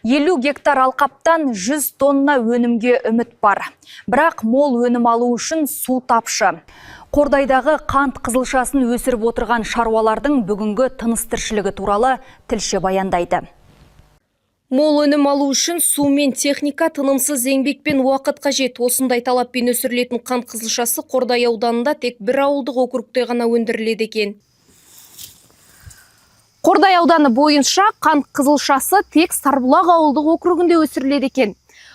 50 гектар алқаптан 100 тонна өнімге үміт бар. Бірақ мол өнім алу үшін су тапшы. Қордайдағы қант қызылшасын өсіріп отырған шаруалардың бүгінгі тыныс-тіршілігі туралы тілші баяндайды. Мол өнім алу үшін су мен техника, тынымсыз еңбек пен уақыт қажет. Осындай талаппен өсірілетін қант қызылшасы Қордай ауданында тек бір ауылдық округте ғана өндіріледі екен. Қордай ауданы бойынша қант қызылшасы тек Сарбұлақ ауылдық округінде өсіріледі екен.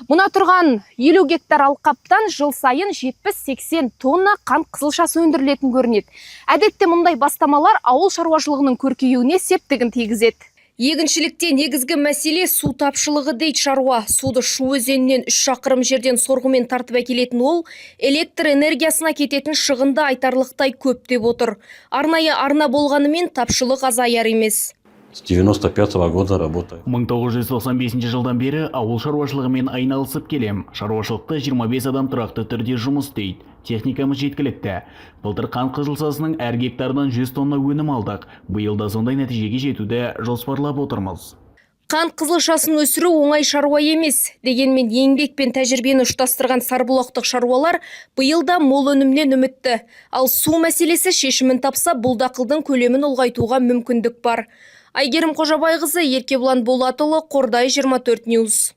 Мұна тұрған 50 гектар алқаптан жыл сайын 70-80 тонна қант қызылшасы өндірілетін көрінеді. Әдетте мұндай бастамалар ауыл шаруашылығының көркеюіне септігін тигізеді. Егіншілікте негізгі мәселе су тапшылығы дейді шаруа. Суды Шу өзенінен 3 шақырым жерден сорғымен тартып әкелетін ол, электр энергиясына кететін шығынды айтарлықтай көп деп отыр. Арнайы арна болғанымен тапшылық азаяр емес. С 95-го года работаю. 1995 жылдан бері ауыл шаруашылығымен айналысып келем. Шаруашылықта 25 адам тұрақты түрде жұмыс істейді. Техникамыз жеткілікті. Былтыр қант қызылшасының әр гектардан 100 тонна өнім алдық. Биыл да сондай нәтижеге жетуді жоспарлап отырмыз. Қант қызылшасын өсіру оңай шаруа емес. Дегенмен еңбек пен тәжірибені ұштастырған сарбұлақтық шаруалар биыл да мол өнімнен үмітті. Ал су мәселесі шешімін тапса, бұл дақылдың көлемін ұлғайтуға мүмкіндік бар. Айгерім Қожабайқызы, Еркебұлан Болатұлы, Қордай 24 Ньюс.